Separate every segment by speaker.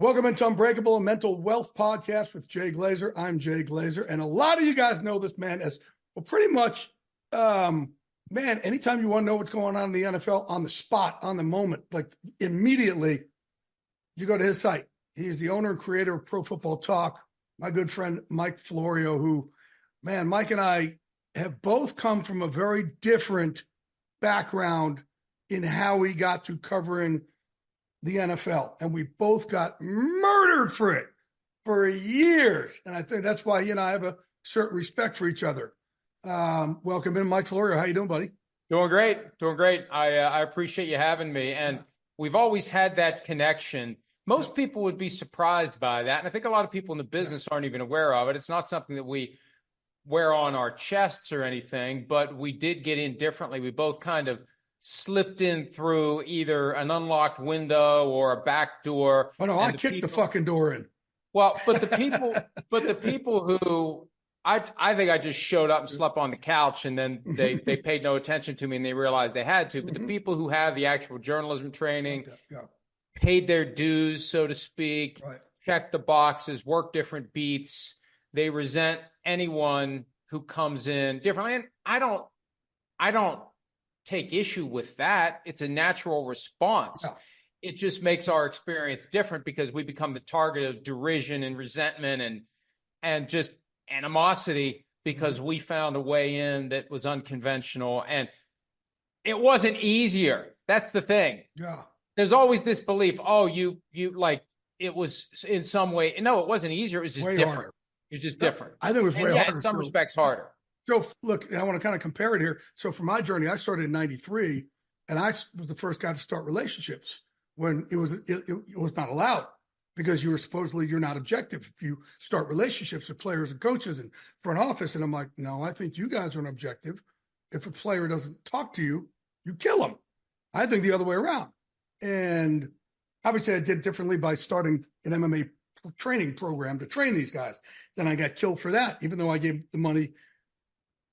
Speaker 1: Welcome into Unbreakable, a mental wealth podcast with Jay Glazer. I'm Jay Glazer, and a lot of you guys know this man as, well, pretty much, anytime you want to know what's going on in the NFL, on the spot, on the moment, like immediately, you go to his site. He's the owner and creator of Pro Football Talk, my good friend Mike Florio, who, man, Mike and I have both come from a very different background in how we got to covering the NFL, and we both got murdered for it for years. And I think that's why he and I have a certain respect for each other. Welcome in, Mike Florio. How you doing, buddy?
Speaker 2: Doing great. I appreciate you having me. And we've always had that connection. Most people would be surprised by that. And I think a lot of people in the business aren't even aware of it. It's not something that we wear on our chests or anything, but we did get in differently. We both kind of slipped in through either an unlocked window or a back door.
Speaker 1: Oh no, I kicked the fucking door in.
Speaker 2: Well, but the people who I think I just showed up and slept on the couch, and then they paid no attention to me and they realized they had to. But the people who have the actual journalism training, paid their dues, so to speak, check the boxes, work different beats, they resent anyone who comes in differently. And I don't take issue with that. It's a natural response. Yeah. It just makes our experience different because we become the target of derision and resentment and just animosity because we found a way in that was unconventional, and it wasn't easier. That's the thing. Yeah. There's always this belief, oh, you like it was in some way. No, it wasn't easier. It was just way different. Harder. It was just different.
Speaker 1: I think it was way harder.
Speaker 2: In some respects harder.
Speaker 1: So look, I want to kind of compare it here. So for my journey, I started in '93, and I was the first guy to start relationships when it was not allowed because you're not objective if you start relationships with players and coaches and front office. And I'm like, no, I think you guys are an objective. If a player doesn't talk to you, you kill him. I think the other way around. And obviously, I did it differently by starting an MMA training program to train these guys. Then I got killed for that, even though I gave the money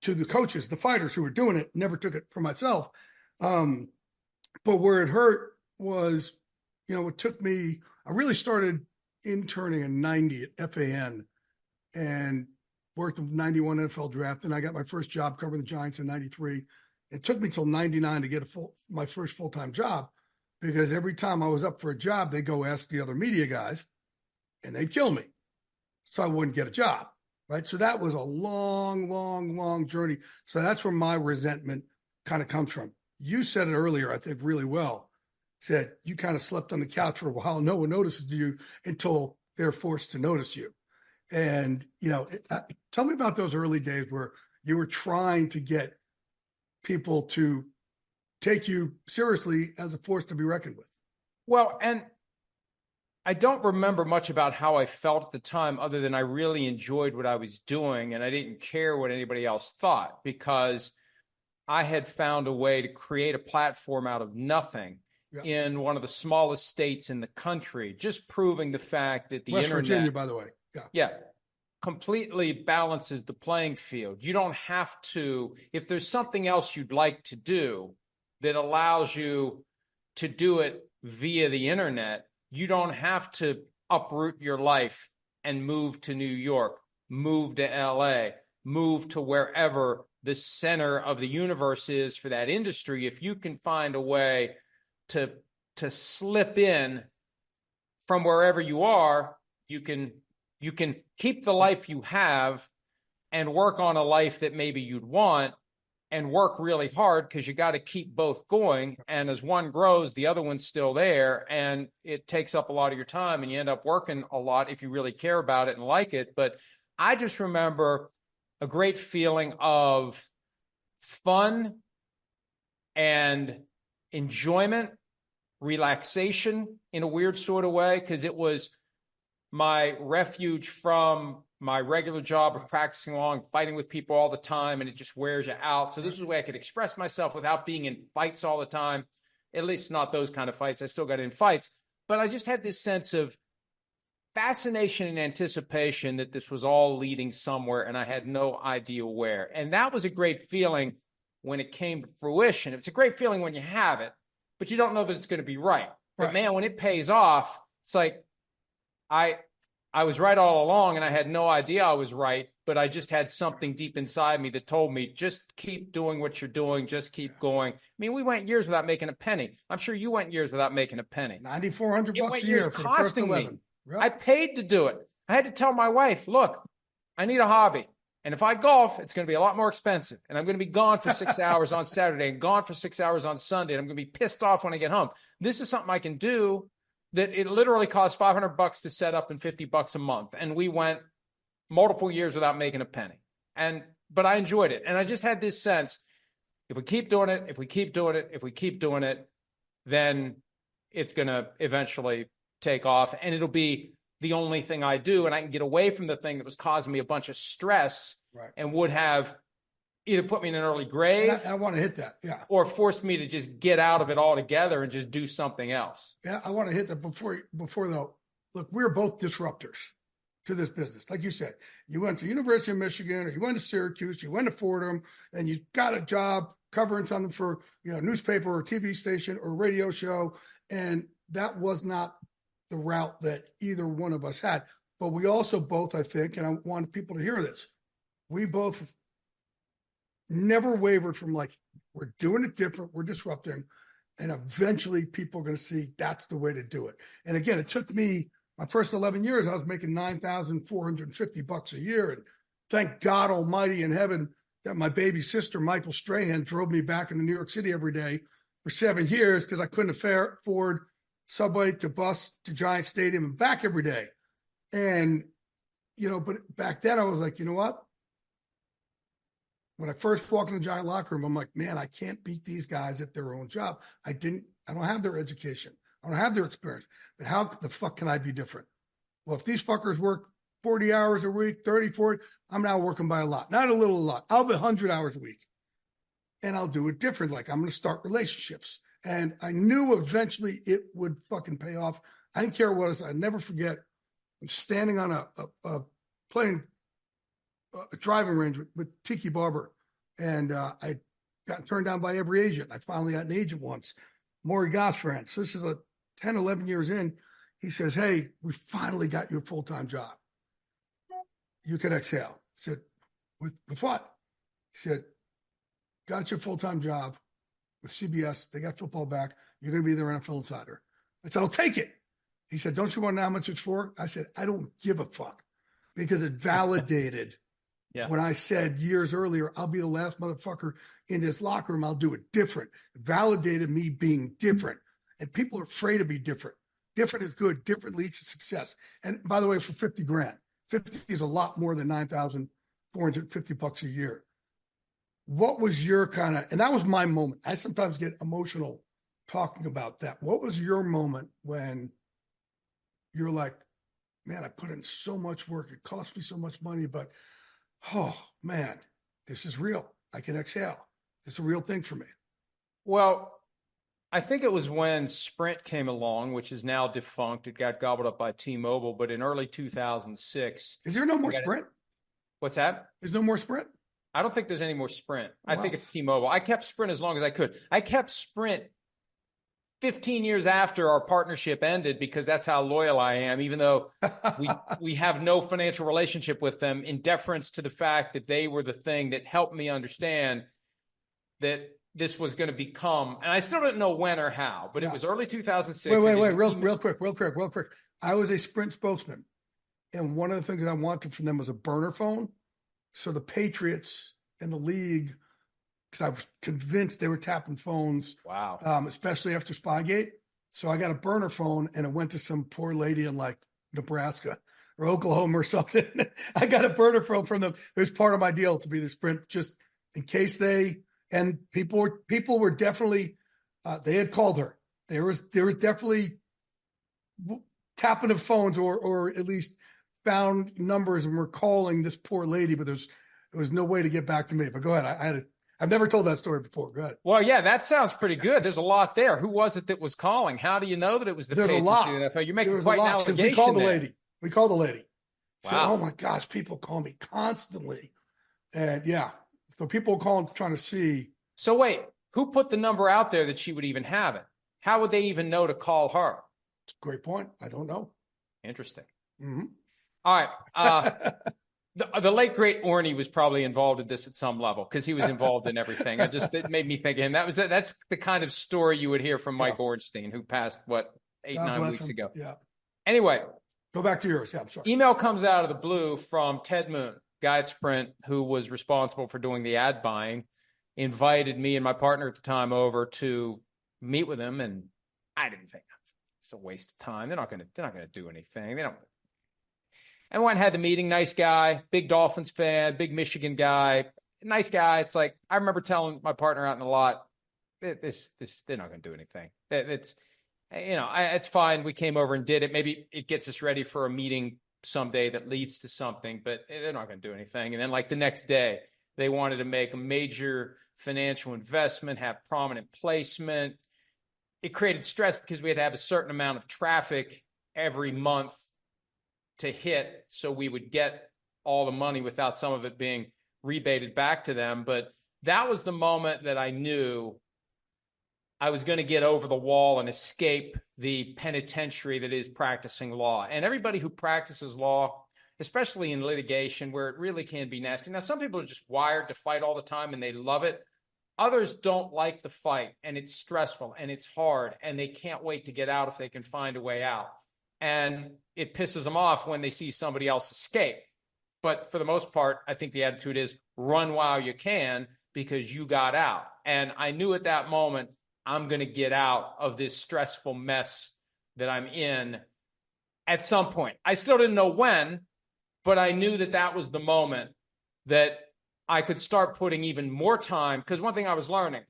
Speaker 1: to the coaches, the fighters who were doing it, never took it for myself. But where it hurt was, it took me, I really started interning in 90 at FAN and worked the 91 NFL draft. Then I got my first job covering the Giants in 93. It took me till 99 to get my first full-time job because every time I was up for a job, they go ask the other media guys and they'd kill me. So I wouldn't get a job. Right. So that was a long, long, long journey. So that's where my resentment kind of comes from. You said it earlier, I think really well, said you kind of slept on the couch for a while. No one notices you until they're forced to notice you. And, tell me about those early days where you were trying to get people to take you seriously as a force to be reckoned with.
Speaker 2: Well, and I don't remember much about how I felt at the time other than I really enjoyed what I was doing and I didn't care what anybody else thought because I had found a way to create a platform out of nothing in one of the smallest states in the country, just proving the fact that the
Speaker 1: West
Speaker 2: internet,
Speaker 1: Virginia, by the way,
Speaker 2: completely balances the playing field. You don't have to, if there's something else you'd like to do that allows you to do it via the internet, you don't have to uproot your life and move to New York, move to LA, move to wherever the center of the universe is for that industry. If you can find a way to slip in from wherever you are, you can keep the life you have and work on a life that maybe you'd want and work really hard because you got to keep both going. And as one grows, the other one's still there. And it takes up a lot of your time and you end up working a lot if you really care about it and like it. But I just remember a great feeling of fun and enjoyment, relaxation in a weird sort of way, because it was my refuge from my regular job of practicing law and fighting with people all the time, and it just wears you out. So this is a way I could express myself without being in fights all the time, at least not those kind of fights. I still got in fights, but I just had this sense of fascination and anticipation that this was all leading somewhere, and I had no idea where. And that was a great feeling when it came to fruition. It's a great feeling when you have it, but you don't know that it's going to be right. But man, when it pays off, it's like, I was right all along, and I had no idea I was right, but I just had something deep inside me that told me, just keep doing what you're doing, just keep going. I mean, we went years without making a penny. I'm sure you went years without making a penny.
Speaker 1: $9,400
Speaker 2: It
Speaker 1: a
Speaker 2: years
Speaker 1: year for the first
Speaker 2: costing
Speaker 1: 11.
Speaker 2: me.
Speaker 1: Yep.
Speaker 2: I paid to do it. I had to tell my wife, look, I need a hobby. And if I golf, it's going to be a lot more expensive. And I'm going to be gone for 6 hours on Saturday and gone for 6 hours on Sunday. And I'm going to be pissed off when I get home. This is something I can do that it literally costs $500 to set up and $50 a month. And we went multiple years without making a penny. But I enjoyed it. And I just had this sense, if we keep doing it, if we keep doing it, if we keep doing it, then it's going to eventually take off. And it'll be the only thing I do. And I can get away from the thing that was causing me a bunch of stress and would have either put me in an early grave.
Speaker 1: I want to hit that. Yeah.
Speaker 2: Or forced me to just get out of it altogether and just do something else.
Speaker 1: Yeah. I want to hit that before though. Look, we're both disruptors to this business. Like you said, you went to University of Michigan, or you went to Syracuse, you went to Fordham, and you got a job covering something for, newspaper or TV station or radio show. And that was not the route that either one of us had. But we also both, I think, and I want people to hear this, we both never wavered from like, we're doing it different, we're disrupting, and eventually people are going to see that's the way to do it. And again, it took me, my first 11 years, I was making $9,450 a year. And thank God Almighty in heaven that my baby sister, Michael Strahan, drove me back into New York City every day for 7 years because I couldn't afford subway to bus to Giant Stadium and back every day. And, but back then I was like, you know what? When I first walked in the Giant locker room, I'm like, man, I can't beat these guys at their own job. I don't have their education. I don't have their experience. But how the fuck can I be different? Well, if these fuckers work 40 hours a week, 30, 40, I'm now working by a lot. Not a little, a lot. I'll be 100 hours a week. And I'll do it different. Like I'm going to start relationships. And I knew eventually it would fucking pay off. I didn't care what it was. I never forget. I'm standing on playing a driving range with Tiki Barber. And I got turned down by every agent. I finally got an agent once, Maury Gosfriend. So this is 10, 11 years in. He says, hey, we finally got you a full-time job. You can exhale. I said, with what? He said, got you a full-time job with CBS. They got football back. You're going to be their NFL insider. I said, I'll take it. He said, don't you want to know how much it's for? I said, I don't give a fuck, because it validated when I said years earlier, I'll be the last motherfucker in this locker room. I'll do it different. It validated me being different. And people are afraid to be different. Different is good. Different leads to success. And by the way, for 50 grand, 50 is a lot more than $9,450 a year. What was your and that was my moment. I sometimes get emotional talking about that. What was your moment when you're like, man, I put in so much work. It cost me so much money, but oh man, this is real. I can exhale. This is a real thing for me.
Speaker 2: Well, I think it was when Sprint came along, which is now defunct. It got gobbled up by T-Mobile, but in early 2006.
Speaker 1: Is there no more Sprint?
Speaker 2: What's that?
Speaker 1: There's no more Sprint?
Speaker 2: I don't think there's any more Sprint.
Speaker 1: Wow.
Speaker 2: I think it's T-Mobile. I kept Sprint as long as I could. I kept Sprint 15 years after our partnership ended, because that's how loyal I am, even though we have no financial relationship with them, in deference to the fact that they were the thing that helped me understand that this was going to become, and I still don't know when or how, but it was early 2006.
Speaker 1: Wait, real quick. I was a Sprint spokesman, and one of the things that I wanted from them was a burner phone. So the Patriots and the league, because I was convinced they were tapping phones.
Speaker 2: Wow.
Speaker 1: Especially after Spygate. So I got a burner phone, and it went to some poor lady in like Nebraska or Oklahoma or something. I got a burner phone from them. It was part of my deal to be the Sprint, just in case people were definitely, they had called her. There was definitely tapping of phones or at least found numbers and were calling this poor lady, but there was no way to get back to me. But go ahead. I've never told that story before. Go ahead.
Speaker 2: Well, yeah, that sounds pretty good. There's a lot there. Who was it that was calling? How do you know that it was the
Speaker 1: There's a lot.
Speaker 2: You're making quite an allegation.
Speaker 1: We called the lady. We called the lady.
Speaker 2: Wow.
Speaker 1: So, oh my gosh, people call me constantly. And so people calling trying to see.
Speaker 2: So wait, who put the number out there that she would even have it? How would they even know to call her?
Speaker 1: It's a great point. I don't know.
Speaker 2: Interesting.
Speaker 1: Mm-hmm.
Speaker 2: All right. The late great Orny was probably involved in this at some level because he was involved in everything. It made me think of him. That's the kind of story you would hear from Mike Ornstein, who passed eight,
Speaker 1: God
Speaker 2: 9
Speaker 1: bless
Speaker 2: weeks
Speaker 1: him.
Speaker 2: ago.
Speaker 1: Yeah.
Speaker 2: Anyway,
Speaker 1: go back to yours. Yeah, I'm sorry.
Speaker 2: Email comes out of the blue from Ted Moon, guy at Sprint, who was responsible for doing the ad buying, invited me and my partner at the time over to meet with him, and I didn't think it's a waste of time. They're not going to do anything. They don't. I went and had the meeting. Nice guy, big Dolphins fan, big Michigan guy, nice guy. It's like I remember telling my partner out in the lot, this they're not going to do anything. It's fine. We came over and did it. Maybe it gets us ready for a meeting someday that leads to something, but they're not going to do anything. And then like the next day, they wanted to make a major financial investment, have prominent placement. It created stress because we had to have a certain amount of traffic every month to hit, so we would get all the money without some of it being rebated back to them. But that was the moment that I knew I was going to get over the wall and escape the penitentiary that is practicing law. And everybody who practices law, especially in litigation where it really can be nasty. Now, some people are just wired to fight all the time and they love it. Others don't like the fight, and it's stressful and it's hard, and they can't wait to get out if they can find a way out. And it pisses them off when they see somebody else escape. But for the most part, I think the attitude is run while you can because you got out. And I knew at that moment, I'm going to get out of this stressful mess that I'm in at some point. I still didn't know when, but I knew that that was the moment that I could start putting even more time. Because one thing I was learning,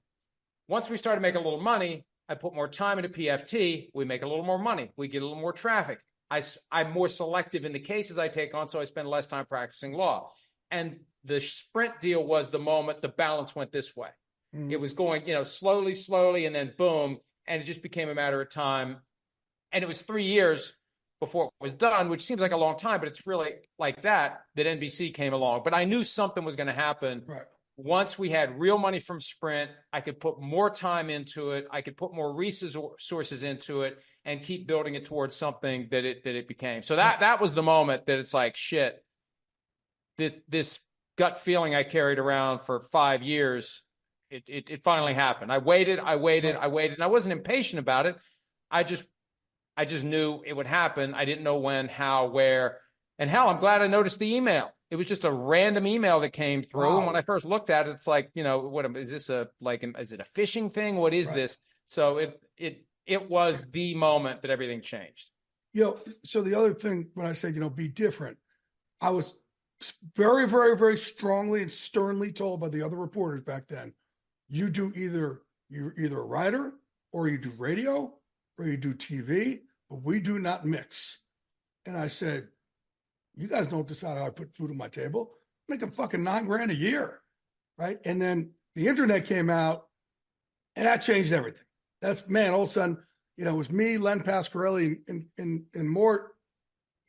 Speaker 2: once we started making a little money, I put more time into PFT, we make a little more money, we get a little more traffic. I'm more selective in the cases I take on, so I spend less time practicing law. And the Sprint deal was the moment the balance went this way. Mm-hmm. It was going, slowly, and then boom, and it just became a matter of time. And it was 3 years before it was done, which seems like a long time, but it's really like that NBC came along. But I knew something was going to happen.
Speaker 1: Right.
Speaker 2: Once we had real money from Sprint, I could put more time into it. I could put more resources into it and keep building it towards something that it became. So that was the moment that it's like, shit, this gut feeling I carried around for 5 years, it finally happened. I waited, and I wasn't impatient about it. I just knew it would happen. I didn't know when, how, where. And hell, I'm glad I noticed the email. It was just a random email that came through. Wow. And when I first looked at it, it's like, what is this is it a phishing thing? What is this? So it was the moment that everything changed.
Speaker 1: So the other thing, when I say, be different, I was very, very, very strongly and sternly told by the other reporters back then, you're either a writer or you do radio or you do TV, but we do not mix. And I said, you guys don't decide how I put food on my table. I'm making fucking $9,000 a year, right? And then the internet came out, and that changed everything. All of a sudden, it was me, Len Pasquarelli, and Mort,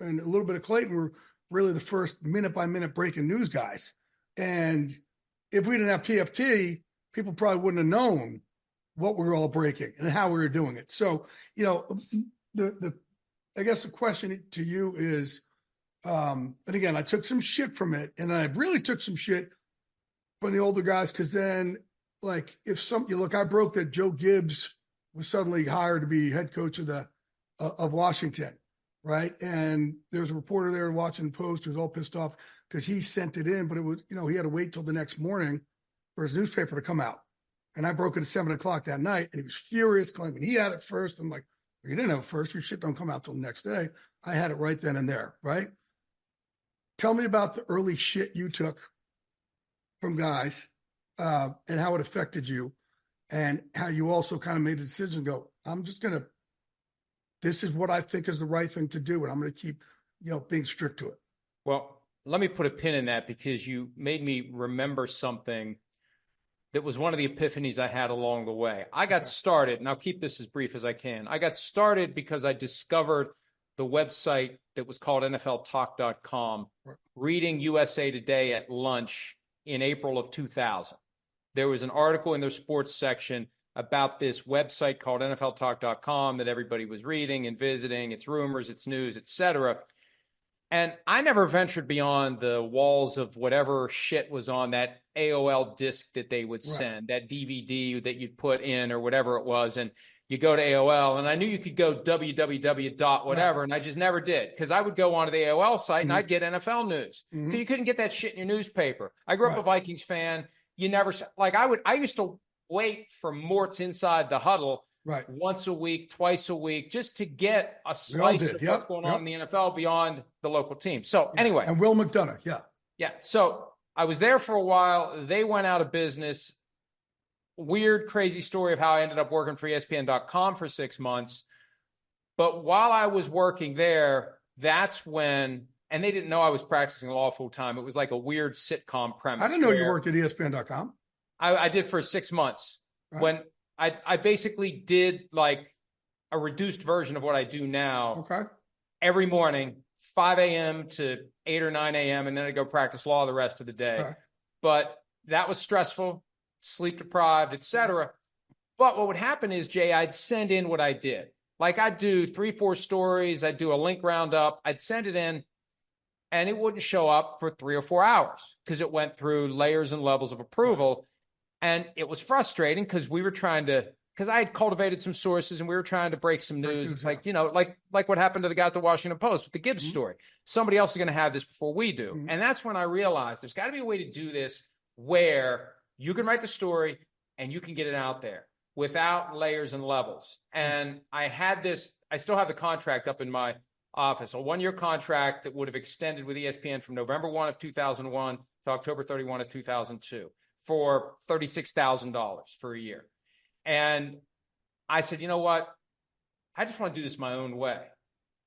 Speaker 1: and a little bit of Clayton were really the first minute-by-minute breaking news guys. And if we didn't have PFT, people probably wouldn't have known what we were all breaking and how we were doing it. So, I guess the question to you is, and again, I took some shit from it, and I really took some shit from the older guys, because then, like, I broke that Joe Gibbs was suddenly hired to be head coach of Washington, right? And there was a reporter there in Washington Post who was all pissed off because he sent it in, but it was, he had to wait till the next morning for his newspaper to come out. And I broke it at 7:00 that night, and he was furious, claiming he had it first. I'm like, you didn't have it first. Your shit don't come out till the next day. I had it right then and there, right? Tell me about the early shit you took from guys and how it affected you, and how you also kind of made a decision, go, this is what I think is the right thing to do, and I'm going to keep, being strict to it.
Speaker 2: Well, let me put a pin in that, because you made me remember something that was one of the epiphanies I had along the way. I got started, and I'll keep this as brief as I can. I got started because I discovered the website that was called NFLtalk.com, reading USA Today at lunch in April of 2000. There was an article in their sports section about this website called NFLtalk.com that everybody was reading and visiting, its rumors, its news, etc. And I never ventured beyond the walls of whatever shit was on that AOL disc that they would send, that DVD that you'd put in or whatever it was. And you go to AOL, and I knew you could go www dot whatever, and I just never did, because I would go onto the AOL site and I'd get NFL news, because you couldn't get that shit in your newspaper. I grew up a Vikings fan. You never, like, I used to wait for Mort's Inside the Huddle once a week, twice a week, just to get a slice of what's going on in the NFL beyond the local team. So anyway.
Speaker 1: And Will McDonough,
Speaker 2: Yeah. So I was there for a while. They went out of business. Weird, crazy story of how I ended up working for ESPN.com for 6 months. But while I was working there, that's when, and they didn't know I was practicing law full time. It was like a weird sitcom premise.
Speaker 1: I didn't know you worked at ESPN.com.
Speaker 2: I did for 6 months. When I basically did like a reduced version of what I do now. Every morning, 5 a.m. to 8 or 9 a.m., and then I'd go practice law the rest of the day. But that was stressful, sleep deprived, etc. But what would happen is, Jay, I'd send in what I did. Like, I'd do 3-4 stories. I'd do a link roundup. I'd send it in, and it wouldn't show up for 3 or 4 hours because it went through layers and levels of approval. And it was frustrating because because I had cultivated some sources and we were trying to break some news. It's like, like what happened to the guy at the Washington Post with the Gibbs story. Somebody else is going to have this before we do. And that's when I realized there's got to be a way to do this where you can write the story and you can get it out there without layers and levels. And I still have the contract up in my office, a 1-year contract that would have extended with ESPN from November 1 of 2001 to October 31 of 2002 for $36,000 for a year. And I said, you know what? I just want to do this my own way.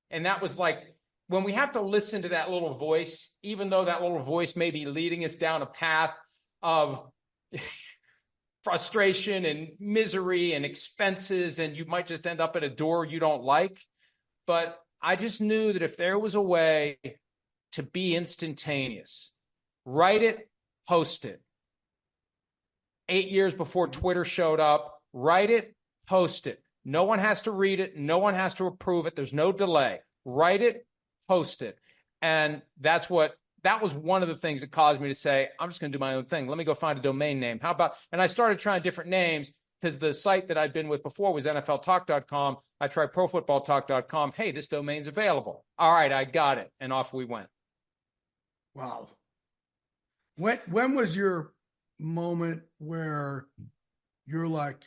Speaker 2: And that was like, when we have to listen to that little voice, even though that little voice may be leading us down a path of frustration and misery and expenses, and you might just end up at a door you don't like. But I just knew that if there was a way to be instantaneous, write it, post it. 8 years before Twitter showed up, write it, post it. No one has to read it. No one has to approve it. There's no delay. Write it, post it. And that was one of the things that caused me to say, I'm just going to do my own thing. Let me go find a domain name. How about, and I started trying different names because the site that I'd been with before was NFLtalk.com. I tried ProFootballTalk.com. Hey, this domain's available. All right, I got it. And off we went.
Speaker 1: Wow. When was your moment where you're like,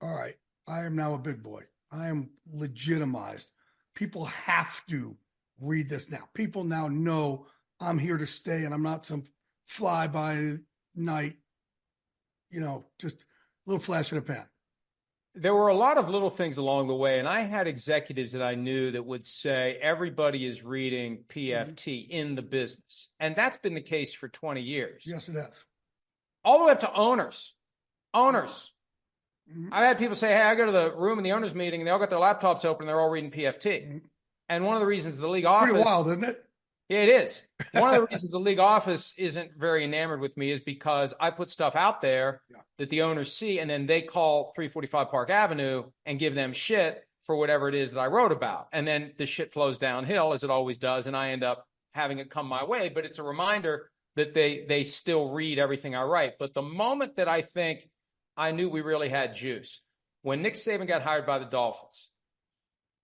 Speaker 1: all right, I am now a big boy. I am legitimized. People have to read this now. People now know I'm here to stay and I'm not some fly by night, just a little flash in a pan.
Speaker 2: There were a lot of little things along the way, and I had executives that I knew that would say everybody is reading PFT in the business. And that's been the case for 20 years.
Speaker 1: Yes, it has.
Speaker 2: All the way up to owners. I've had people say, hey, I go to the room in the owners meeting and they all got their laptops open and they're all reading PFT. And one of the reasons the league office...
Speaker 1: Pretty wild, isn't it?
Speaker 2: Yeah, it is. One of the reasons the league office isn't very enamored with me is because I put stuff out there that the owners see, and then they call 345 Park Avenue and give them shit for whatever it is that I wrote about. And then the shit flows downhill, as it always does, and I end up having it come my way. But it's a reminder that they still read everything I write. But the moment that I think I knew we really had juice, when Nick Saban got hired by the Dolphins.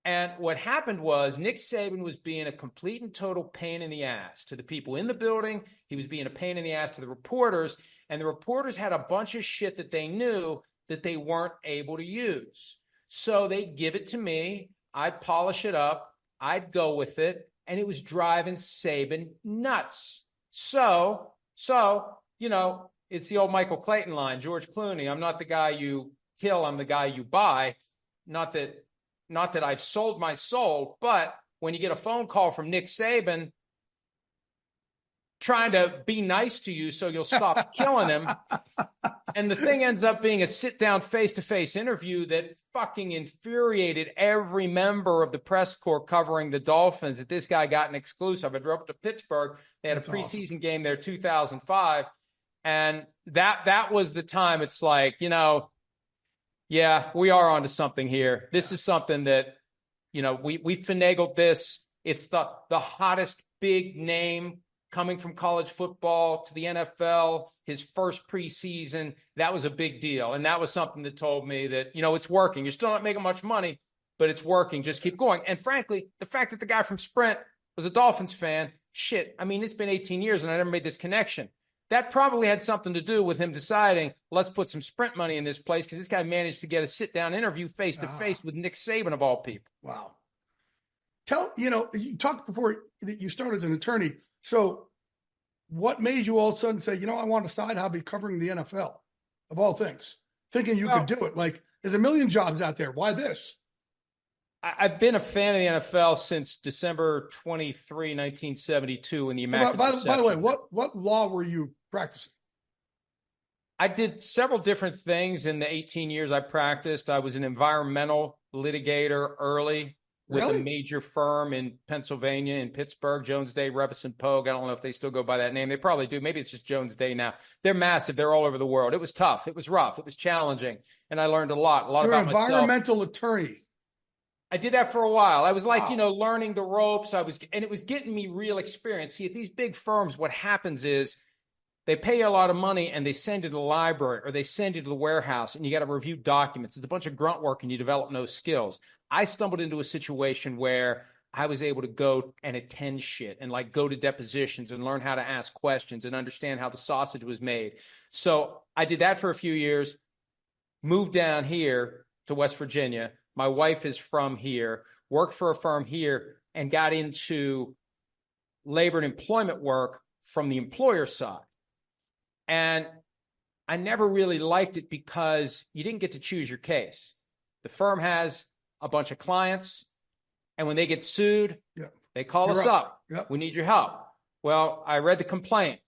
Speaker 2: And what happened was Nick Saban was being a complete and total pain in the ass to the people in the building. He was being a pain in the ass to the reporters. And the reporters had a bunch of shit that they knew that they weren't able to use. So they'd give it to me. I'd polish it up. I'd go with it. And it was driving Saban nuts. So, it's the old Michael Clayton line, George Clooney. I'm not the guy you kill. I'm the guy you buy. Not that I've sold my soul, but when you get a phone call from Nick Saban trying to be nice to you so you'll stop killing him, and the thing ends up being a sit-down face-to-face interview that fucking infuriated every member of the press corps covering the Dolphins, that this guy got an exclusive. I drove up to Pittsburgh. They had a preseason game there, 2005, and that was the time. It's like, yeah, we are onto something here. This is something that, we finagled this It's the hottest big name coming from college football to the NFL, his first preseason. That was a big deal. And that was something that told me that, it's working. You're still not making much money, but it's working. Just keep going. And frankly, the fact that the guy from Sprint was a Dolphins fan, it's been 18 years and I never made this connection. That probably had something to do with him deciding, let's put some Sprint money in this place, because this guy managed to get a sit-down interview face-to-face with Nick Saban, of all people.
Speaker 1: Wow. You talked before that you started as an attorney. So what made you all of a sudden say, I want to side hobby covering the NFL, of all things, thinking you could do it? Like, there's a million jobs out there. Why this?
Speaker 2: I've been a fan of the NFL since December 23, 1972 in the Immaculate
Speaker 1: By the way, what law were you practicing?
Speaker 2: I did several different things in the 18 years I practiced. I was an environmental litigator early with a major firm in Pennsylvania, in Pittsburgh, Jones Day, Revison Pogue. I don't know if they still go by that name. They probably do. Maybe it's just Jones Day now. They're massive. They're all over the world. It was tough. It was rough. It was challenging. And I learned a lot about myself.
Speaker 1: You're an environmental attorney.
Speaker 2: I did that for a while. I was like, learning the ropes. And it was getting me real experience. See, at these big firms, what happens is they pay you a lot of money and they send you to the library or they send you to the warehouse and you got to review documents. It's a bunch of grunt work and you develop no skills. I stumbled into a situation where I was able to go and attend shit and like go to depositions and learn how to ask questions and understand how the sausage was made. So I did that for a few years, moved down here to West Virginia. My wife is from here, worked for a firm here, and got into labor and employment work from the employer side. And I never really liked it because you didn't get to choose your case. The firm has a bunch of clients, and when they get sued, they call us up. We need your help. Well, I read the complaint.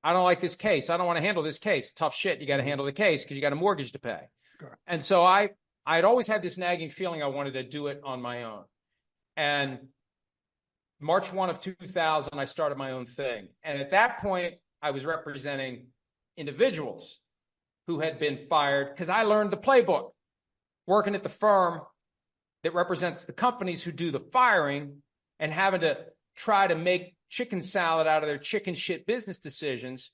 Speaker 2: I don't like this case. I don't want to handle this case. Tough shit. You got to handle the case because you got a mortgage to pay. Sure. And so I'd always had this nagging feeling I wanted to do it on my own. And March 1 of 2000, I started my own thing. And at that point, I was representing individuals who had been fired because I learned the playbook. Working at the firm that represents the companies who do the firing and having to try to make chicken salad out of their chicken shit business decisions.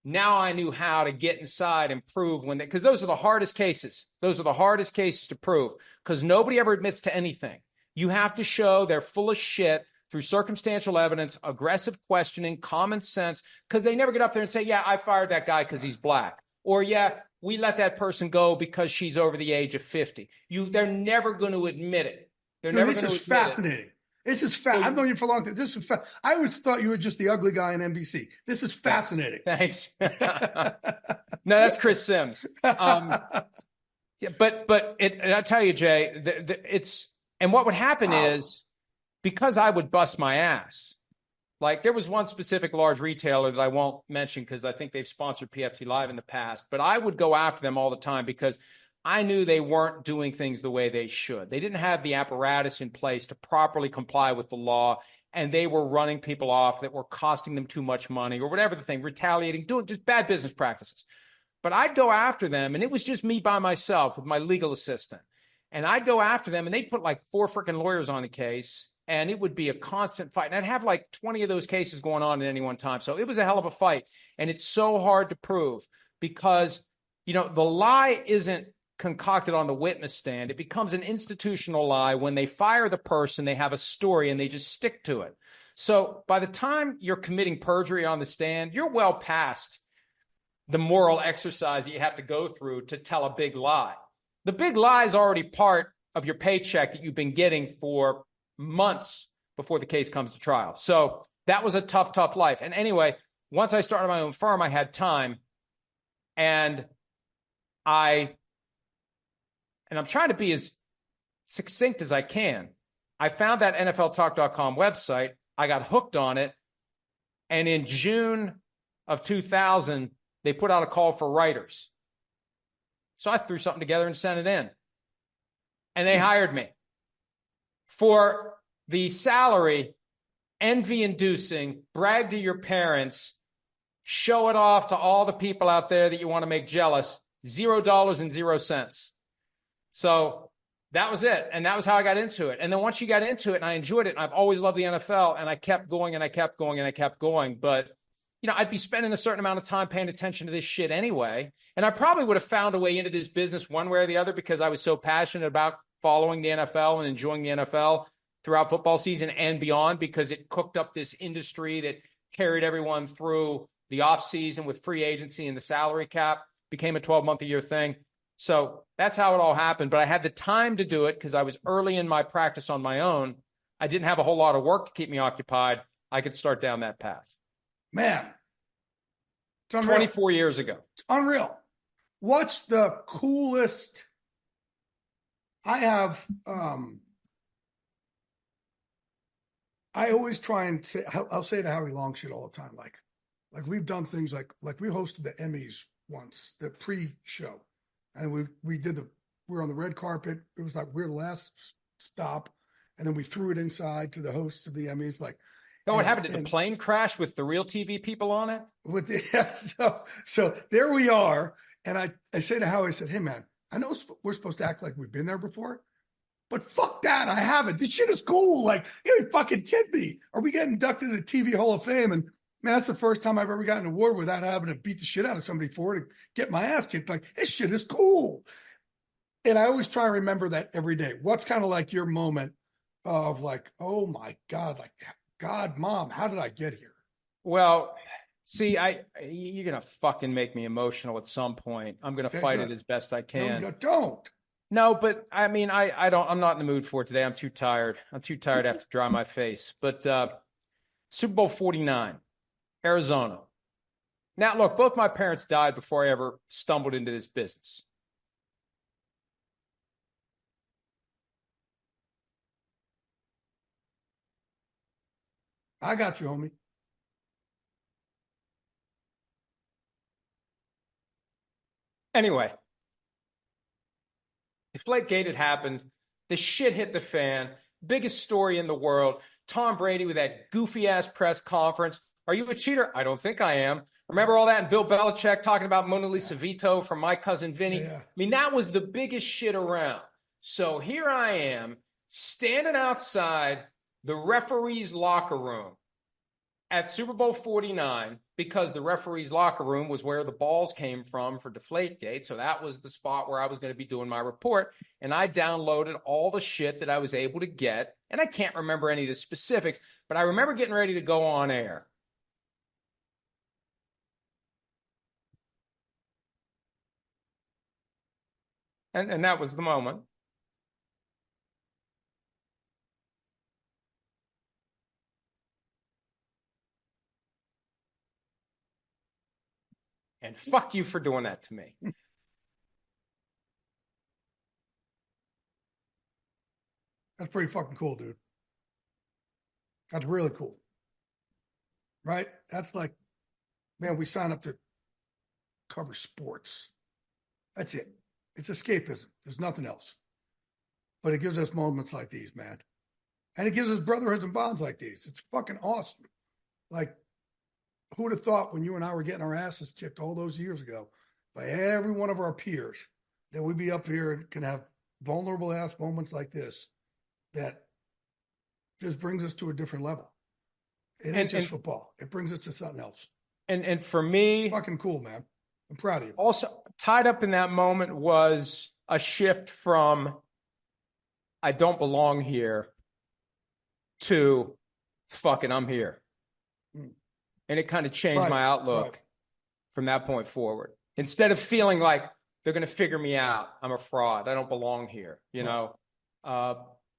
Speaker 2: Now I knew how to get inside and prove because those are the hardest cases. Those are the hardest cases to prove because nobody ever admits to anything. You have to show they're full of shit through circumstantial evidence, aggressive questioning, common sense, because they never get up there and say, yeah, I fired that guy because he's black. Or, yeah, we let that person go because she's over the age of 50. They're never going to admit it.
Speaker 1: This is fascinating. This is fascinating. I've known you for a long time. This is I always thought you were just the ugly guy on NBC. This is fascinating.
Speaker 2: Thanks. No, that's Chris Sims. But I'll tell you, Jay, and what would happen is because I would bust my ass. Like there was one specific large retailer that I won't mention because I think they've sponsored PFT Live in the past, but I would go after them all the time because I knew they weren't doing things the way they should. They didn't have the apparatus in place to properly comply with the law, and they were running people off that were costing them too much money or whatever the thing, retaliating, doing just bad business practices. But I'd go after them, and it was just me by myself with my legal assistant. And I'd go after them, and they'd put like 4 freaking lawyers on the case, and it would be a constant fight. And I'd have like 20 of those cases going on at any one time. So it was a hell of a fight. And it's so hard to prove because, the lie isn't concocted on the witness stand. It becomes an institutional lie. When they fire the person, they have a story and they just stick to it. So by the time you're committing perjury on the stand, you're well past the moral exercise that you have to go through to tell a big lie. The big lie is already part of your paycheck that you've been getting for months before the case comes to trial. So that was a tough life. And anyway, once I started my own firm, I had time and I'm trying to be as succinct as I can. I found that NFLtalk.com website. I got hooked on it. And in June of 2000, they put out a call for writers. So I threw something together and sent it in. And they hired me. For the salary, envy-inducing, brag to your parents, show it off to all the people out there that you want to make jealous, $0 and 0 cents. So that was it. And that was how I got into it. And then once you got into it and I enjoyed it, and I've always loved the NFL, and I kept going and I kept going and I kept going. But, I'd be spending a certain amount of time paying attention to this shit anyway. And I probably would have found a way into this business one way or the other because I was so passionate about following the NFL and enjoying the NFL throughout football season and beyond, because it cooked up this industry that carried everyone through the offseason with free agency and the salary cap, became a 12-month-a-year thing. So that's how it all happened. But I had the time to do it because I was early in my practice on my own. I didn't have a whole lot of work to keep me occupied. I could start down that path.
Speaker 1: Man, it's unreal.
Speaker 2: 24 years ago.
Speaker 1: It's unreal. What's the coolest? I have, I always try and say, I'll say to Howie Long shit all the time. Like we've done things like we hosted the Emmys once, the pre-show. And we were on the red carpet. It was like we're the last stop. And then we threw it inside to the hosts of the Emmys.
Speaker 2: What happened? Did the plane crash with the real TV people on it?
Speaker 1: So there we are. And I say to Howie, I said, hey, man, I know we're supposed to act like we've been there before, but fuck that. I haven't. This shit is cool. Like, you fucking kid me. Are we getting inducted to the TV Hall of Fame? And man, that's the first time I've ever gotten an award without having to beat the shit out of somebody for it and get my ass kicked. Like, this shit is cool. And I always try and remember that every day. What's kind of like your moment of like, oh my God, like, God, Mom, how did I get here?
Speaker 2: Well, see, you're going to fucking make me emotional at some point. I'm going to fight it as best I can.
Speaker 1: No, don't.
Speaker 2: No, but I mean, I'm not in the mood for it today. I'm too tired. To have to dry my face. But Super Bowl 49, Arizona. Now, look, both my parents died before I ever stumbled into this business.
Speaker 1: I got you, homie.
Speaker 2: Anyway, Deflategate had happened. The shit hit the fan. Biggest story in the world. Tom Brady with that goofy-ass press conference. Are you a cheater? I don't think I am. Remember all that? And Bill Belichick talking about Mona Lisa Vito from My Cousin Vinny?
Speaker 1: Yeah.
Speaker 2: I mean, that was the biggest shit around. So here I am, standing outside the referee's locker room at Super Bowl 49, because the referee's locker room was where the balls came from for Deflategate. So that was the spot where I was going to be doing my report. And I downloaded all the shit that I was able to get. And I can't remember any of the specifics, but I remember getting ready to go on air. And that was the moment. And fuck you for doing that to me.
Speaker 1: That's pretty fucking cool, dude. That's really cool. Right? That's like, man, we sign up to cover sports. That's it. It's escapism. There's nothing else. But it gives us moments like these, man. And it gives us brotherhoods and bonds like these. It's fucking awesome. Like, who would have thought when you and I were getting our asses kicked all those years ago by every one of our peers that we'd be up here and can have vulnerable ass moments like this that just brings us to a different level. It ain't just football. It brings us to something else.
Speaker 2: And for me,
Speaker 1: fucking cool, man. I'm proud of you.
Speaker 2: Also, tied up in that moment was a shift from I don't belong here to fucking I'm here. And it kind of changed my outlook from that point forward. Instead of feeling like they're going to figure me out, I'm a fraud, I don't belong here, you know,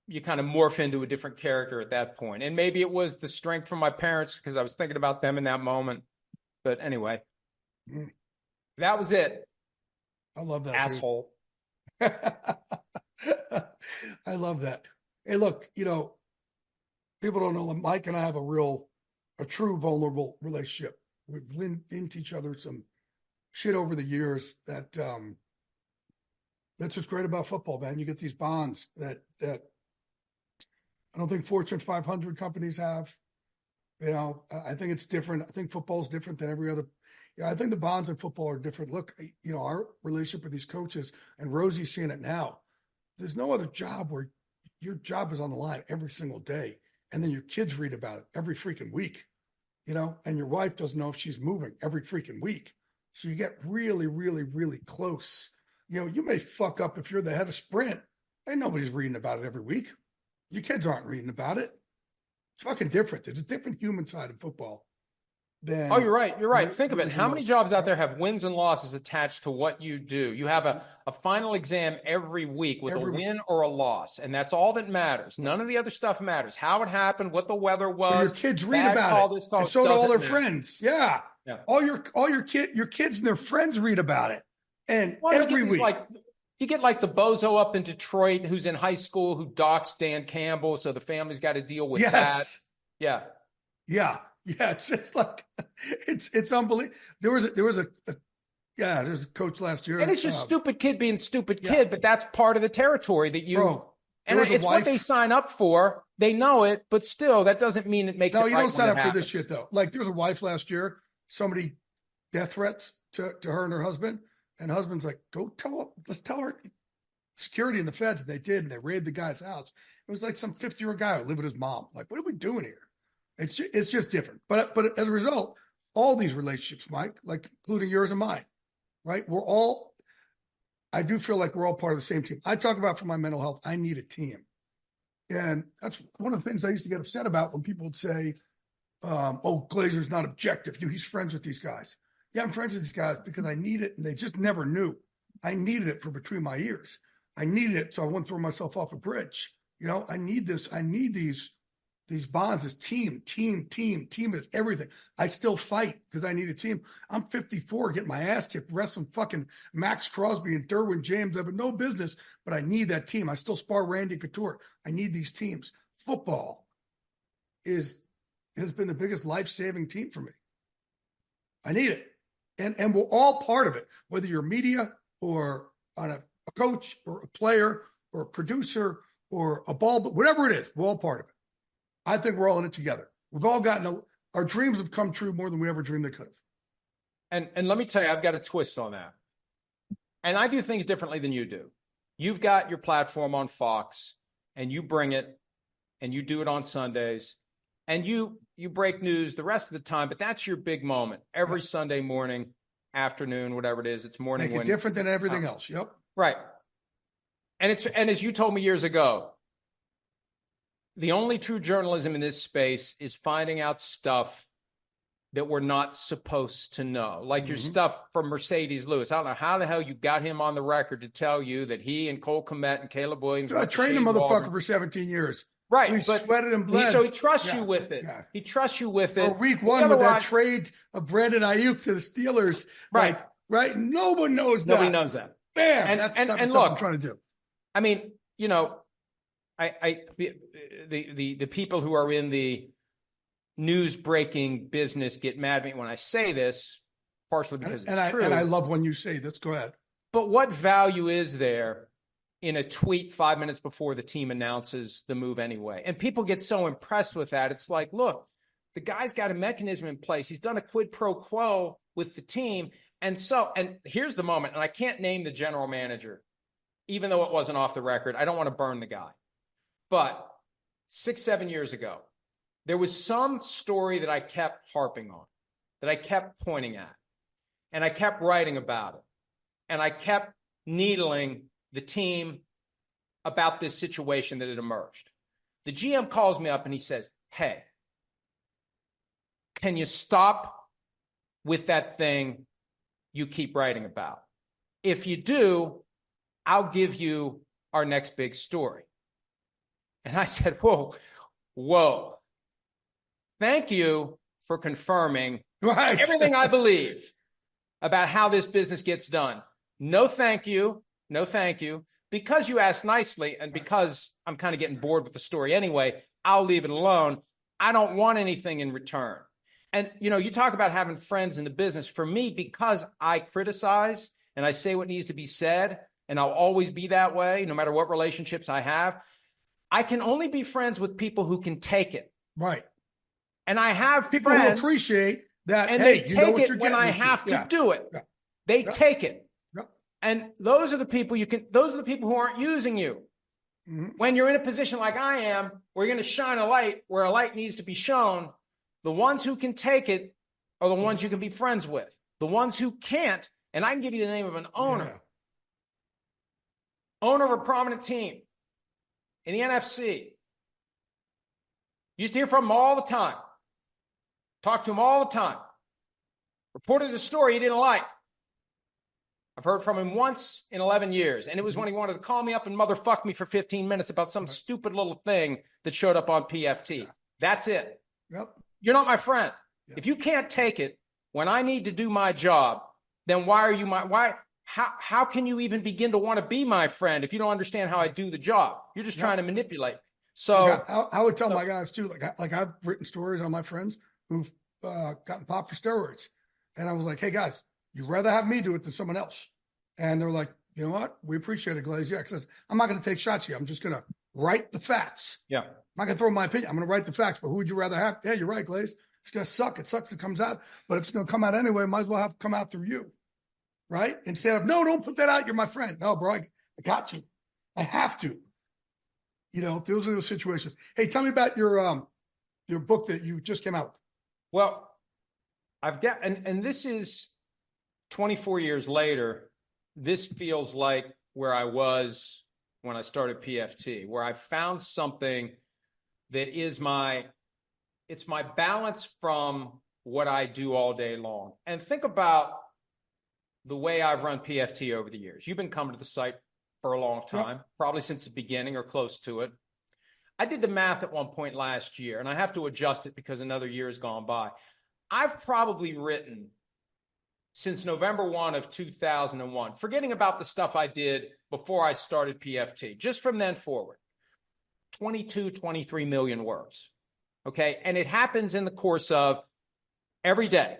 Speaker 2: you kind of morph into a different character at that point. And maybe it was the strength from my parents because I was thinking about them in that moment. But anyway, that was it.
Speaker 1: I love that.
Speaker 2: Asshole.
Speaker 1: I love that. Hey, look, you know, people don't know, Mike and I have a true vulnerable relationship. We've leaned into each other some shit over the years that's what's great about football, man. You get these bonds that I don't think Fortune 500 companies have. You know, I think it's different. I think football's different than every other. Yeah, I think the bonds in football are different. Look, you know, our relationship with these coaches, and Rosie's seeing it now. there's no other job where your job is on the line every single day. And then your kids read about it every freaking week, and your wife doesn't know if she's moving every freaking week. So you get really, really, really close. You may fuck up if you're the head of Sprint. Ain't nobody's reading about it every week. Your kids aren't reading about it. It's fucking different. There's a different human side of football.
Speaker 2: Oh, you're right. You're right. Think of it. How many jobs out there have wins and losses attached to what you do? You have a final exam every week with a win or a loss, and that's all that matters. None of the other stuff matters. How it happened, what the weather was.
Speaker 1: But your kids read about it, and so do all their friends. Yeah. All your kids and their friends read about it, and every week.
Speaker 2: You get like the bozo up in Detroit who's in high school who doxed Dan Campbell, so the family's got to deal with that. Yeah.
Speaker 1: Yeah. Yeah, it's just like it's unbelievable. There was a coach last year,
Speaker 2: and it's just stupid kid being stupid kid, but that's part of the territory that you.
Speaker 1: Bro,
Speaker 2: and it's what they sign up for. They know it, but still, that doesn't mean it makes.
Speaker 1: No,
Speaker 2: it
Speaker 1: you
Speaker 2: right
Speaker 1: don't sign up
Speaker 2: happens.
Speaker 1: for this shit though. Like there was a wife last year. Somebody death threats to her and her husband, and husband's like, "Go let's tell her." Security and the feds, and they did, and they raided the guy's house. It was like some 50-year-old guy who lived with his mom. Like, what are we doing here? It's just different. But as a result, all these relationships, Mike, like including yours and mine, right? I do feel like we're all part of the same team. I talk about for my mental health, I need a team. And that's one of the things I used to get upset about when people would say, oh, Glazer's not objective. He's friends with these guys. Yeah, I'm friends with these guys because I need it. And they just never knew. I needed it for between my ears. I needed it so I wouldn't throw myself off a bridge. I need this. I need these bonds. This team is everything. I still fight because I need a team. I'm 54, getting my ass kicked, wrestling fucking Max Crosby and Derwin James. I have no business, but I need that team. I still spar Randy Couture. I need these teams. Football has been the biggest life-saving team for me. I need it. And we're all part of it, whether you're media or on a coach or a player or a producer or a ball, whatever it is, we're all part of it. I think we're all in it together. We've all our dreams have come true more than we ever dreamed they could have.
Speaker 2: And let me tell you, I've got a twist on that. And I do things differently than you do. You've got your platform on Fox and you bring it and you do it on Sundays and you break news the rest of the time, but that's your big moment. Every Sunday morning, afternoon, whatever it is, it's morning.
Speaker 1: Make it different than everything else. Yep.
Speaker 2: Right. And as you told me years ago, the only true journalism in this space is finding out stuff that we're not supposed to know. Like your stuff from Mercedes Lewis. I don't know how the hell you got him on the record to tell you that he and Cole Kmet and Caleb Williams.
Speaker 1: I trained a motherfucker for 17 years.
Speaker 2: Right.
Speaker 1: We sweated and bled.
Speaker 2: So he trusts you with it. Yeah. He trusts you with it.
Speaker 1: Or week one with that trade of Brandon Ayuk to the Steelers.
Speaker 2: Right.
Speaker 1: Right. Nobody knows
Speaker 2: Nobody knows that.
Speaker 1: Bam. That's the type of stuff I'm trying to do.
Speaker 2: I mean, the people who are in the news breaking business get mad at me when I say this, partially because it's true.
Speaker 1: And I love when you say this. Go ahead.
Speaker 2: But what value is there in a tweet 5 minutes before the team announces the move anyway? And people get so impressed with that. It's like, look, the guy's got a mechanism in place. He's done a quid pro quo with the team. And here's the moment, and I can't name the general manager, even though it wasn't off the record. I don't want to burn the guy. But 6-7 years ago, there was some story that I kept harping on, that I kept pointing at, and I kept writing about it. And I kept needling the team about this situation that had emerged. The GM calls me up and he says, hey, can you stop with that thing you keep writing about? If you do, I'll give you our next big story. And I said, whoa. Thank you for confirming everything I believe about how this business gets done. No, thank you. No, thank you. Because you asked nicely and because I'm kind of getting bored with the story anyway, I'll leave it alone. I don't want anything in return. And, you talk about having friends in the business. For me, because I criticize and I say what needs to be said, and I'll always be that way, no matter what relationships I have, I can only be friends with people who can take it.
Speaker 1: Right.
Speaker 2: And I have
Speaker 1: people
Speaker 2: friends
Speaker 1: who appreciate that,
Speaker 2: and
Speaker 1: hey,
Speaker 2: they take it when I have to do it.
Speaker 1: Yeah.
Speaker 2: They take it.
Speaker 1: Yeah.
Speaker 2: And those are the people who aren't using you. Mm-hmm. When you're in a position like I am, where you're going to shine a light where a light needs to be shown, the ones who can take it are the ones you can be friends with. The ones who can't, and I can give you the name of an owner. Owner of a prominent team in the NFC. Used to hear from him all the time. Talk to him all the time. Reported a story he didn't like. I've heard from him once in 11 years, and it was when he wanted to call me up and motherfuck me for 15 minutes about some stupid little thing that showed up on PFT. Yeah. That's it.
Speaker 1: Yep.
Speaker 2: You're not my friend. Yep. If you can't take it when I need to do my job, then how can you even begin to want to be my friend if you don't understand how I do the job? You're just trying to manipulate. So
Speaker 1: I would tell my guys too, like I've written stories on my friends who've gotten popped for steroids. And I was like, hey guys, you'd rather have me do it than someone else. And they're like, you know what? We appreciate it, Glazer. Yeah, because I'm not going to take shots here. I'm just going to write the facts.
Speaker 2: Yeah.
Speaker 1: I'm not going to throw my opinion. I'm going to write the facts. But who would you rather have? Yeah, you're right, Glaze. It's going to suck. It sucks. It comes out. But if it's going to come out anyway, might as well have it come out through you. Right? Instead of, no, don't put that out. You're my friend. No, bro, I got you. I have to. You know, those are those situations. Hey, tell me about your book that you just came out with.
Speaker 2: Well, I've got, and this is 24 years later. This feels like where I was when I started PFT, where I found something that is it's my balance from what I do all day long. And think about the way I've run PFT over the years. You've been coming to the site for a long time, probably since the beginning or close to it. I did the math at one point last year, and I have to adjust it because another year has gone by. I've probably written since November 1 of 2001, forgetting about the stuff I did before I started PFT, just from then forward, 22, 23 million words. Okay. And it happens in the course of every day.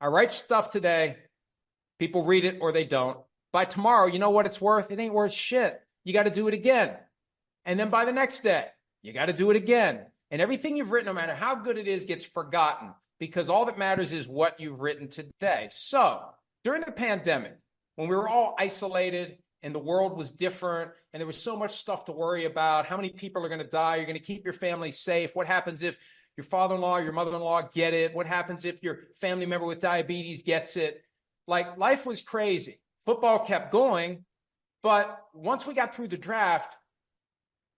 Speaker 2: I write stuff today. People read it or they don't. By tomorrow, you know what it's worth? It ain't worth shit. You got to do it again. And then by the next day, you got to do it again. And everything you've written, no matter how good it is, gets forgotten because all that matters is what you've written today. So during the pandemic, when we were all isolated and the world was different and there was so much stuff to worry about, how many people are going to die? You're going to keep your family safe. What happens if your father-in-law, your mother-in-law get it? What happens if your family member with diabetes gets it? Like, life was crazy. Football kept going. But once we got through the draft,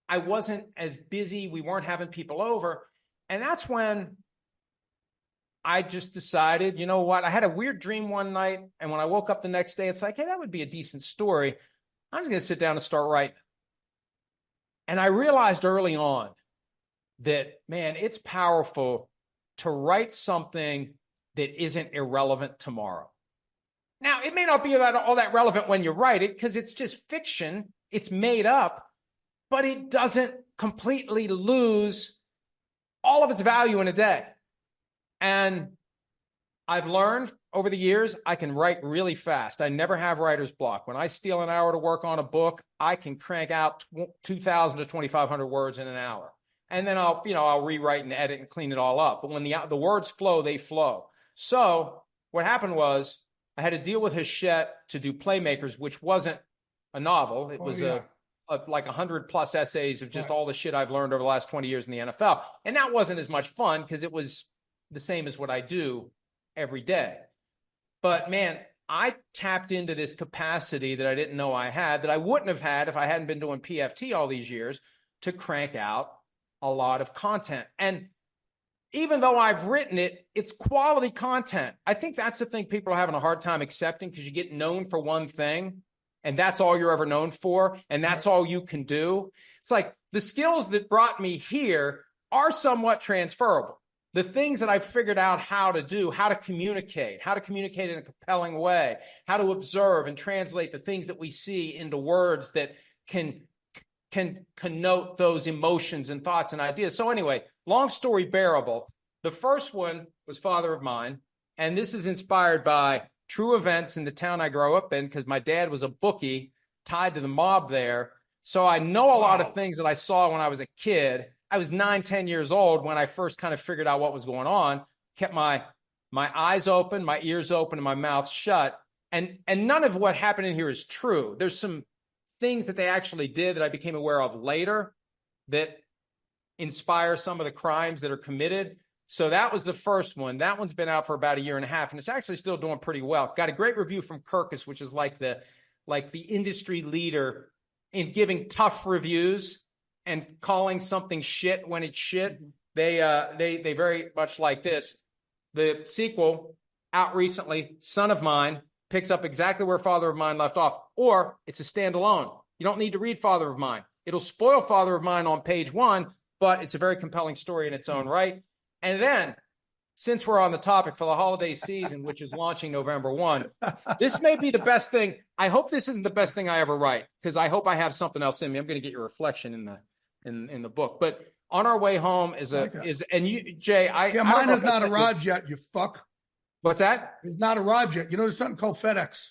Speaker 2: I wasn't as busy. We weren't having people over. And that's when I just decided, you know what? I had a weird dream one night. And when I woke up the next day, it's like, hey, that would be a decent story. I'm just going to sit down and start writing. And I realized early on that, man, it's powerful to write something that isn't irrelevant tomorrow. Now, it may not be all that relevant when you write it because it's just fiction. It's made up, but it doesn't completely lose all of its value in a day. And I've learned over the years, I can write really fast. I never have writer's block. When I steal an hour to work on a book, I can crank out 2,000 to 2,500 words in an hour. And then I'll rewrite and edit and clean it all up. But when the words flow, they flow. So what happened was I had to deal with Hachette to do Playmakers, which wasn't a novel. It was like 100 plus essays of just all the shit I've learned over the last 20 years in the NFL. And that wasn't as much fun because it was the same as what I do every day. But man, I tapped into this capacity that I didn't know I had, that I wouldn't have had if I hadn't been doing PFT all these years, to crank out a lot of content. And even though I've written it, it's quality content. I think that's the thing people are having a hard time accepting, because you get known for one thing and that's all you're ever known for, and that's all you can do. It's like the skills that brought me here are somewhat transferable. The things that I've figured out how to do, how to communicate in a compelling way, how to observe and translate the things that we see into words that can connote those emotions and thoughts and ideas. So anyway, long story bearable. The first one was Father of Mine, and this is inspired by true events in the town I grew up in, because my dad was a bookie tied to the mob there. So I know a lot of things that I saw when I was a kid. I was 9, 10 years old when I first kind of figured out what was going on, kept my eyes open, my ears open, and my mouth shut. and none of what happened in here is true. There's some things that they actually did that I became aware of later that inspire some of the crimes that are committed. So that was the first one. That one's been out for about a year and a half, and it's actually still doing pretty well. Got a great review from Kirkus, which is like the industry leader in giving tough reviews and calling something shit when it's shit. They very much like this. The sequel out recently, Son of Mine, picks up exactly where Father of Mine left off, or it's a standalone. You don't need to read Father of Mine. It'll spoil Father of Mine on page 1, but it's a very compelling story in its own right. And then, since we're on the topic for the holiday season, which is launching November 1, this may be the best thing. I hope this isn't the best thing I ever write, because I hope I have something else in me. I'm going to get your reflection in the book. But On Our Way Home and you, Jay,
Speaker 1: mine has not arrived yet, you fuck.
Speaker 2: What's that?
Speaker 1: It's not arrived yet. You know, there's something called FedEx.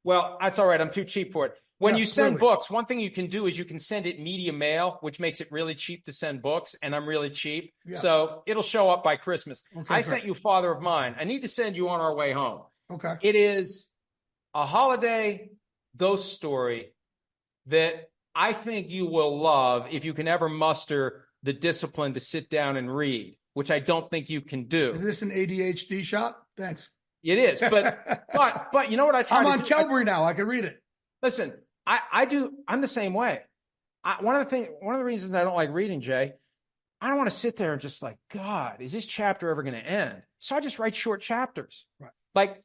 Speaker 2: Well, that's all right. I'm too cheap for it. When you send books, one thing you can do is you can send it media mail, which makes it really cheap to send books, and I'm really cheap. Yes. So it'll show up by Christmas. Okay, I sent you Father of Mine. I need to send you On Our Way Home.
Speaker 1: Okay.
Speaker 2: It is a holiday ghost story that I think you will love if you can ever muster the discipline to sit down and read, which I don't think you can do.
Speaker 1: Is this an ADHD shot? Thanks.
Speaker 2: It is, but you know what I try
Speaker 1: I'm on Kelbury now. I can read it.
Speaker 2: Listen, I'm the same way. One of the reasons I don't like reading, Jay, I don't want to sit there and just like, God, is this chapter ever going to end? So I just write short chapters.
Speaker 1: Right.
Speaker 2: Like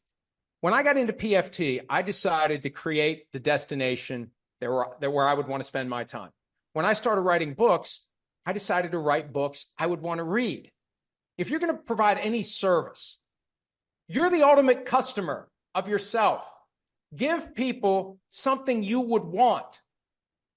Speaker 2: when I got into PFT, I decided to create the destination where I would want to spend my time. When I started writing books, I decided to write books I would want to read. If you're going to provide any service, you're the ultimate customer of yourself. Give people something you would want.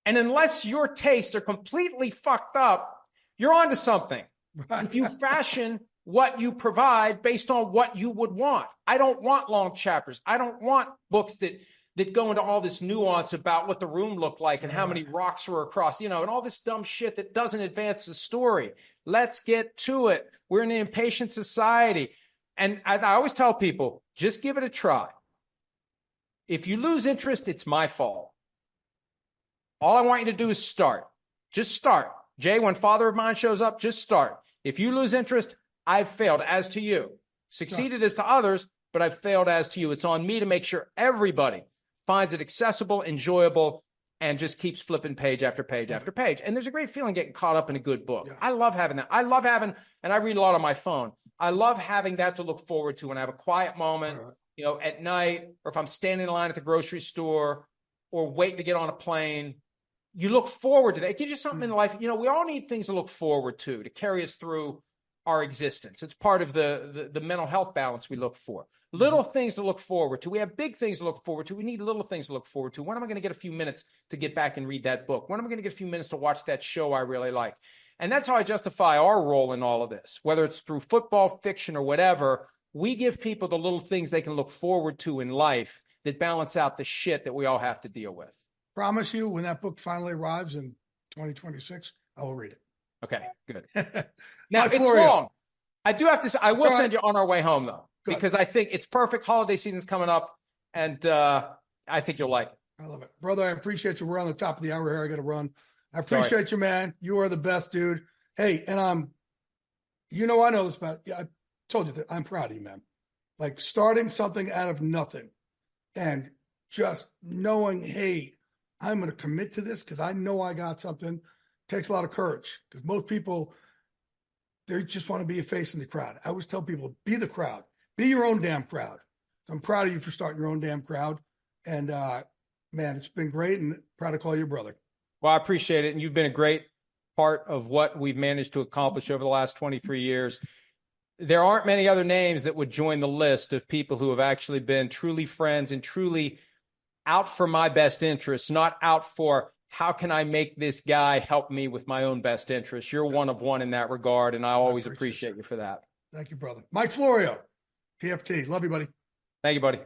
Speaker 2: And unless your tastes are completely fucked up, you're onto something. If you fashion what you provide based on what you would want. I don't want long chapters. I don't want books that go into all this nuance about what the room looked like and how many rocks were across, and all this dumb shit that doesn't advance the story. Let's get to it. We're in an impatient society. And I always tell people, just give it a try. If you lose interest, it's my fault. All I want you to do is start. Just start. Jay, when Father of Mine shows up, just start. If you lose interest, I've failed as to you. Succeeded as to others, but I've failed as to you. It's on me to make sure everybody finds it accessible, enjoyable, and just keeps flipping page after page after page. And there's a great feeling getting caught up in a good book. Yeah. I love having that. And I read a lot on my phone. I love having that to look forward to when I have a quiet moment, at night, or if I'm standing in line at the grocery store or waiting to get on a plane. You look forward to that. It gives you something in life. We all need things to look forward to carry us through our existence. It's part of the mental health balance we look for. Little things to look forward to. We have big things to look forward to. We need little things to look forward to. When am I going to get a few minutes to get back and read that book? When am I going to get a few minutes to watch that show I really like? And that's how I justify our role in all of this. Whether it's through football, fiction, or whatever, we give people the little things they can look forward to in life that balance out the shit that we all have to deal with.
Speaker 1: Promise you, when that book finally arrives in 2026, I will read it.
Speaker 2: Okay, good. Now, it's long. I do have to say, I will send you On Our Way Home, though, because I think it's perfect. Holiday season's coming up, and I think you'll like it.
Speaker 1: I love it. Brother, I appreciate you. We're on the top of the hour here. I got to run. I appreciate you, man. You are the best, dude. Hey, and I know this about you. I told you that I'm proud of you, man. Like starting something out of nothing and just knowing, hey, I'm going to commit to this because I know I got something. Takes a lot of courage because most people, they just want to be a face in the crowd. I always tell people, be the crowd. Be your own damn crowd. So I'm proud of you for starting your own damn crowd. And, man, it's been great and proud to call you brother.
Speaker 2: Well, I appreciate it. And you've been a great part of what we've managed to accomplish over the last 23 years. There aren't many other names that would join the list of people who have actually been truly friends and truly out for my best interests, not out for how can I make this guy help me with my own best interests. You're one of one in that regard, and I always appreciate you for that.
Speaker 1: Thank you, brother. Mike Florio, PFT. Love you, buddy.
Speaker 2: Thank you, buddy.